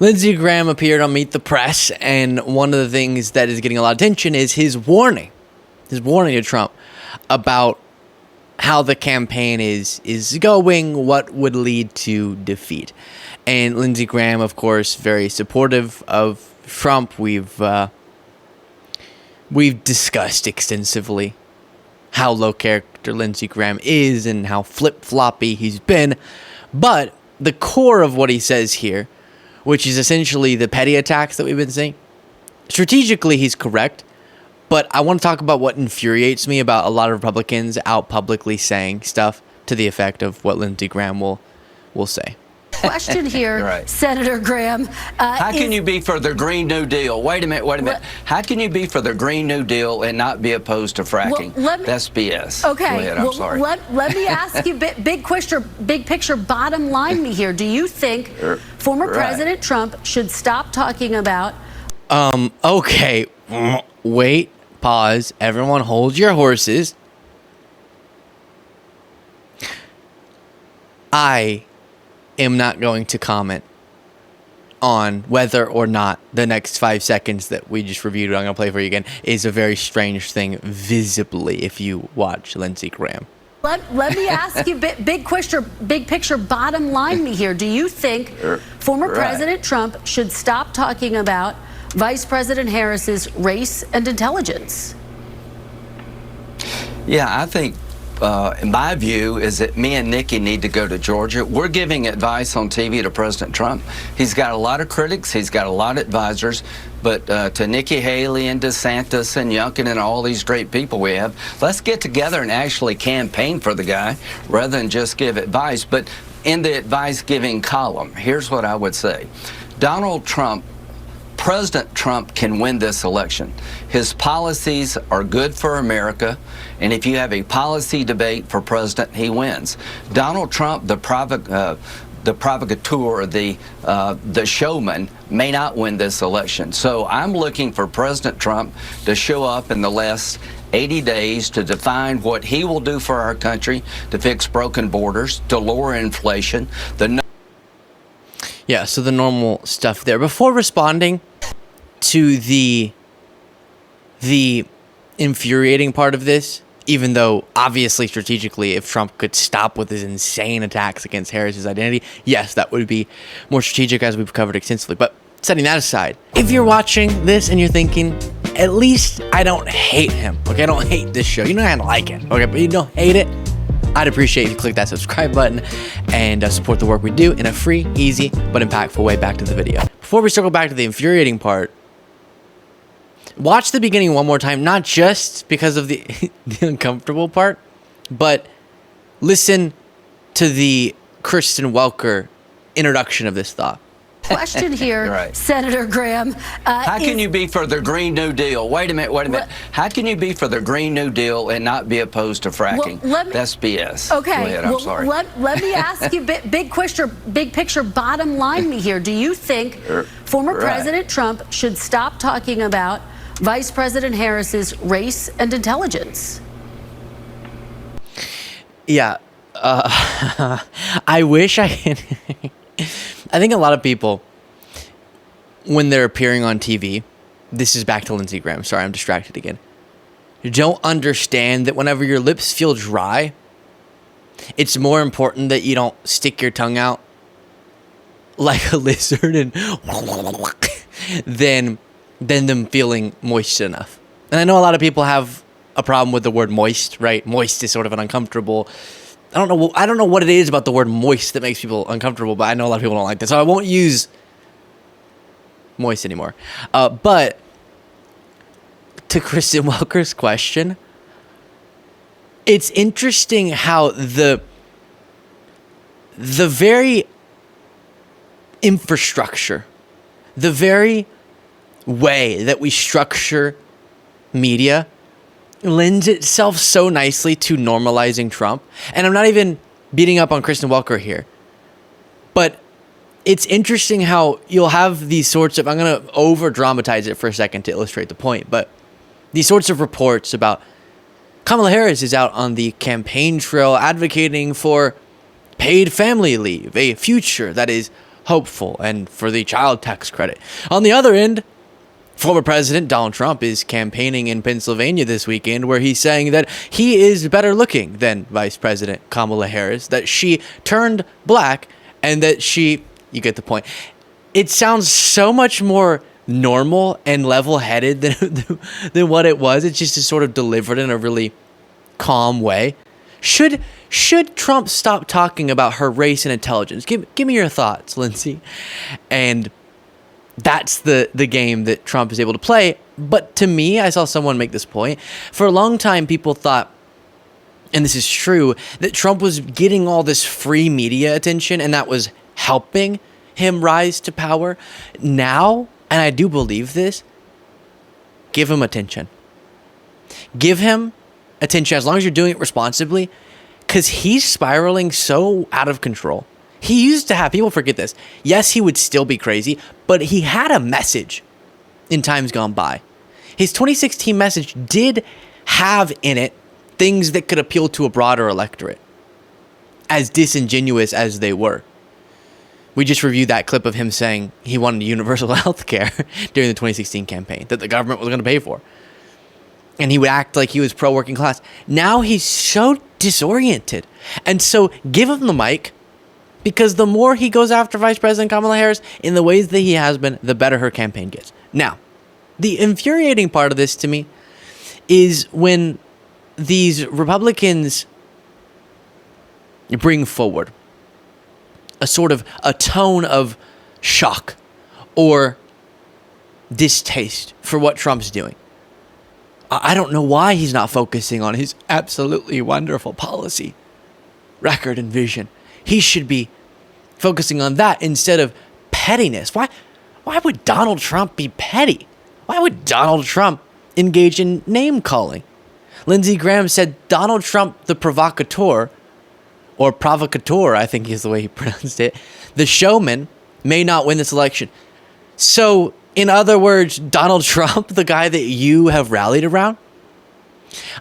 Lindsey Graham appeared on Meet the Press, and one of the things that is getting a lot of attention is his warning to Trump about how the campaign is going, what would lead to defeat. And Lindsey Graham, of course, very supportive of Trump. We've discussed extensively how low character Lindsey Graham is and how flip-floppy he's been. But the core of what he says here, which is essentially the petty attacks that we've been seeing, strategically he's correct. But I want to talk about what infuriates me about a lot of Republicans out publicly saying stuff to the effect of what Lindsey Graham will say. Question here, right. Senator Graham. How can you be for the Green New Deal? Wait a minute. How can you be for the Green New Deal and not be opposed to fracking? Well, that's BS. Okay. Go ahead, I'm sorry. Let me ask you, big picture, bottom line me here. Do you think former President Trump should stop talking about... Okay. Wait. Pause. Everyone hold your horses. I am not going to comment on whether or not the next 5 seconds that we just reviewed, I'm going to play for you again, is a very strange thing visibly if you watch Lindsey Graham. Let me ask you, big picture, bottom line me here. Do you think former President Trump should stop talking about Vice President Harris's race and intelligence? Yeah, I think, in my view, is that me and Nikki need to go to Georgia. We're giving advice on TV to President Trump. He's got a lot of critics. He's got a lot of advisors. But to Nikki Haley and DeSantis and Youngkin and all these great people we have, let's get together and actually campaign for the guy rather than just give advice. But in the advice-giving column, here's what I would say. President Trump can win this election. His policies are good for America, and if you have a policy debate for president, he wins. Donald Trump, the provocateur, the showman, may not win this election. So I'm looking for President Trump to show up in the last 80 days to define what he will do for our country, to fix broken borders, to lower inflation. Yeah, so the normal stuff there. Before responding to the infuriating part of this, even though obviously strategically if Trump could stop with his insane attacks against Harris's identity, yes, that would be more strategic as we've covered extensively. But setting that aside, if you're watching this and you're thinking, at least I don't hate him, okay? I don't hate this show. You know I don't like it, okay? But you don't hate it. I'd appreciate if you click that subscribe button and support the work we do in a free, easy, but impactful way. Back to the video. Before we circle back to the infuriating part, watch the beginning one more time, not just because of the, the uncomfortable part, but listen to the Kristen Welker introduction of this thought. Question here, Senator Graham. How can you be for the Green New Deal? Wait a minute. How can you be for the Green New Deal and not be opposed to fracking? That's BS. Okay. Go ahead, I'm sorry. Let me ask you, big picture, bottom line me here. Do you think former President Trump should stop talking about Vice President Harris's race and intelligence? Yeah. I wish I could... I think a lot of people, when they're appearing on TV, this is back to Lindsey Graham, sorry, I'm distracted again, don't understand that whenever your lips feel dry, it's more important that you don't stick your tongue out like a lizard and than them feeling moist enough. And I know a lot of people have a problem with the word moist, right? Moist is sort of an uncomfortable... I don't know what it is about the word moist that makes people uncomfortable, but I know a lot of people don't like that. So I won't use moist anymore. But to Kristen Welker's question, it's interesting how the very infrastructure, the very way that we structure media lends itself so nicely to normalizing Trump. And I'm not even beating up on Kristen Welker here, but it's interesting how you'll have these sorts of, I'm going to over dramatize it for a second to illustrate the point, but these sorts of reports about Kamala Harris is out on the campaign trail advocating for paid family leave, a future that is hopeful and for the child tax credit. On the other end, former President Donald Trump is campaigning in Pennsylvania this weekend, where he's saying that he is better looking than Vice President Kamala Harris, that she turned black, and that she, you get the point. It sounds so much more normal and level-headed than what it was. It's just sort of delivered in a really calm way. Should Trump stop talking about her race and intelligence? Give me your thoughts, Lindsey. And that's the game that Trump is able to play. But to me, I saw someone make this point. For a long time, people thought, and this is true, that Trump was getting all this free media attention and that was helping him rise to power. Now, and I do believe this, give him attention. Give him attention as long as you're doing it responsibly, because he's spiraling so out of control. He used to have, people forget this, yes, he would still be crazy, but he had a message in times gone by. His 2016 message did have in it things that could appeal to a broader electorate, as disingenuous as they were. We just reviewed that clip of him saying he wanted universal health care during the 2016 campaign that the government was going to pay for. And he would act like he was pro-working class. Now he's so disoriented. And so give him the mic, because the more he goes after Vice President Kamala Harris in the ways that he has been, the better her campaign gets. Now, the infuriating part of this to me is when these Republicans bring forward a sort of a tone of shock or distaste for what Trump's doing. I don't know why he's not focusing on his absolutely wonderful policy record and vision. He should be focusing on that instead of pettiness. Why would Donald Trump be petty? Why would Donald Trump engage in name calling? Lindsey Graham said Donald Trump, the provocateur, or provocateur, I think is the way he pronounced it, the showman, may not win this election. So, in other words, Donald Trump, the guy that you have rallied around?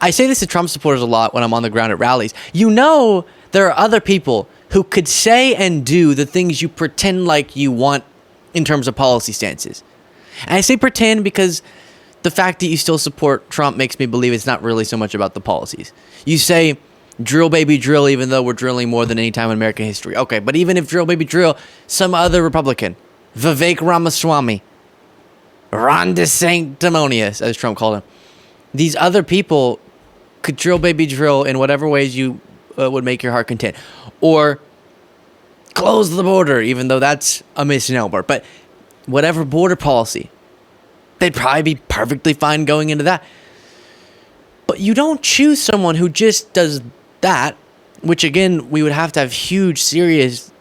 I say this to Trump supporters a lot when I'm on the ground at rallies. You know there are other people who could say and do the things you pretend like you want in terms of policy stances. And I say pretend because the fact that you still support Trump makes me believe it's not really so much about the policies. You say, drill baby drill, even though we're drilling more than any time in American history. Okay, but even if drill baby drill, some other Republican, Vivek Ramaswamy, Ron DeSanctimonious, as Trump called him, these other people could drill baby drill in whatever ways you would make your heart content. Or close the border, even though that's a misnomer. But whatever border policy, they'd probably be perfectly fine going into that. But you don't choose someone who just does that, which again, we would have to have huge, serious,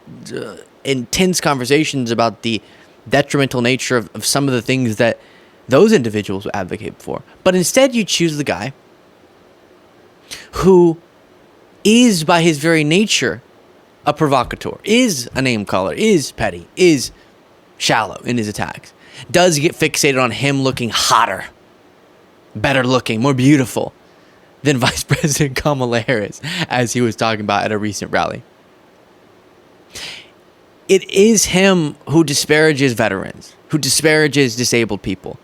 intense conversations about the detrimental nature of some of the things that those individuals advocate for. But instead, you choose the guy who is, by his very nature, a provocateur, is a name caller, is petty, is shallow in his attacks, does get fixated on him looking hotter, better looking, more beautiful than Vice President Kamala Harris, as he was talking about at a recent rally. It is him who disparages veterans, who disparages disabled people,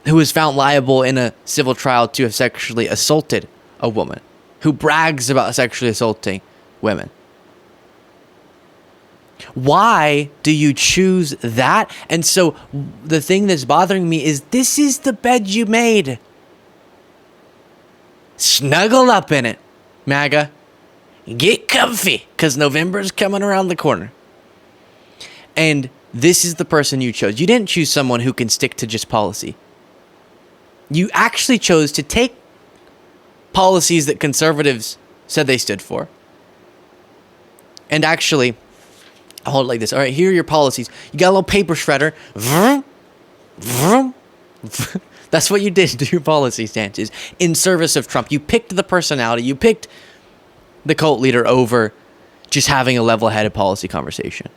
who is found liable in a civil trial to have sexually assaulted a woman, who brags about sexually assaulting women. Why do you choose that? And so the thing that's bothering me is this is the bed you made. Snuggle up in it, MAGA. Get comfy, because November's coming around the corner. And this is the person you chose. You didn't choose someone who can stick to just policy. You actually chose to take policies that conservatives said they stood for. And actually, I'll hold it like this. All right, here are your policies. You got a little paper shredder. Vroom, vroom, vroom. That's what you did to your policy stances in service of Trump. You picked the personality. You picked the cult leader over just having a level-headed policy conversation.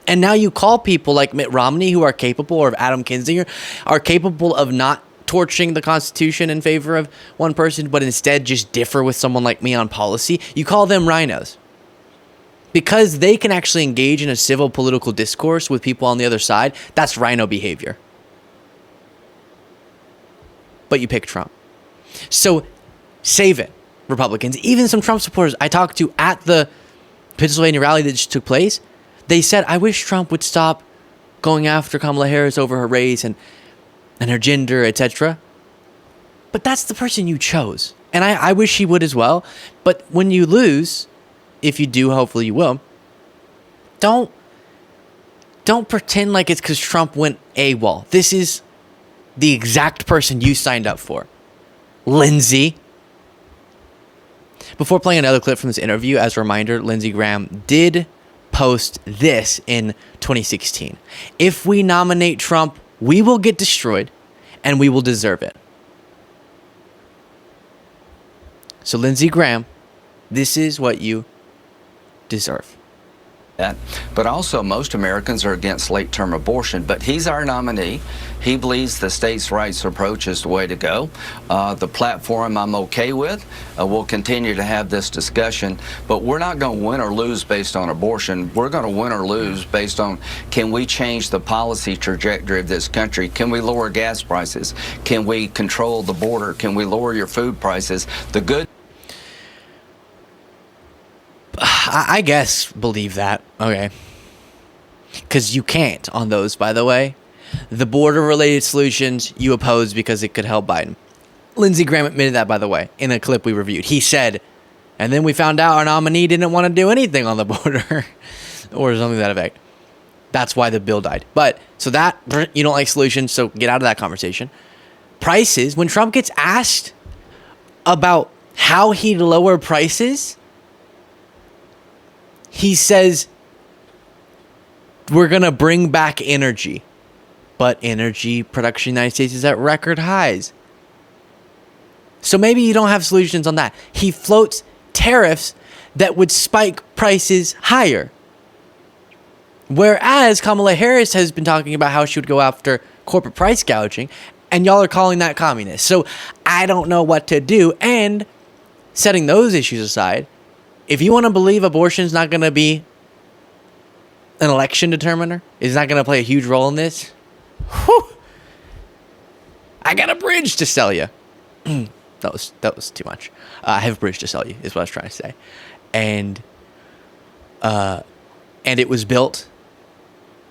And now you call people like Mitt Romney, who are capable, or Adam Kinzinger, are capable of not torching the Constitution in favor of one person, but instead just differ with someone like me on policy. You call them rhinos. because they can actually engage in a civil political discourse with people on the other side, that's rhino behavior. But you pick Trump. So save it, Republicans. Even some Trump supporters I talked to at the Pennsylvania rally that just took place, they said, I wish Trump would stop going after Kamala Harris over her race and her gender, etc. But that's the person you chose. And I wish he would as well. But when you lose, if you do, hopefully you will, don't pretend like it's because Trump went AWOL. This is the exact person you signed up for. Lindsey. Before playing another clip from this interview, as a reminder, Lindsey Graham did post this in 2016. If we nominate Trump, we will get destroyed and we will deserve it. So Lindsey Graham, this is what you deserve. That. But also, most Americans are against late-term abortion, but he's our nominee. He believes the states' rights approach is the way to go. The platform I'm okay with. We'll continue to have this discussion, but we're not going to win or lose based on abortion. We're going to win or lose based on, can we change the policy trajectory of this country? Can we lower gas prices? Can we control the border? Can we lower your food prices? The good I guess believe that. Okay. Because you can't on those, by the way. The border-related solutions you oppose because it could help Biden. Lindsey Graham admitted that, by the way, in a clip we reviewed. He said, and then we found out our nominee didn't want to do anything on the border. Or something to that effect. That's why the bill died. But, so that, you don't like solutions, so get out of that conversation. Prices, when Trump gets asked about how he'd lower prices, he says, we're going to bring back energy. But energy production in the United States is at record highs. So maybe you don't have solutions on that. He floats tariffs that would spike prices higher. Whereas Kamala Harris has been talking about how she would go after corporate price gouging, and y'all are calling that communist. So I don't know what to do. And setting those issues aside, if you want to believe abortion is not going to be an election determiner, is not going to play a huge role in this, whew, I got a bridge to sell you. that was too much. I have a bridge to sell you, is what I was trying to say. And it was built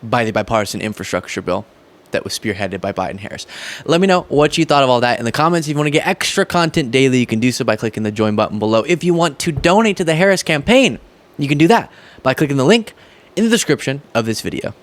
by the bipartisan infrastructure bill that was spearheaded by Biden Harris. Let me know what you thought of all that in the comments. If you want to get extra content daily, you can do so by clicking the join button below. If you want to donate to the Harris campaign, you can do that by clicking the link in the description of this video.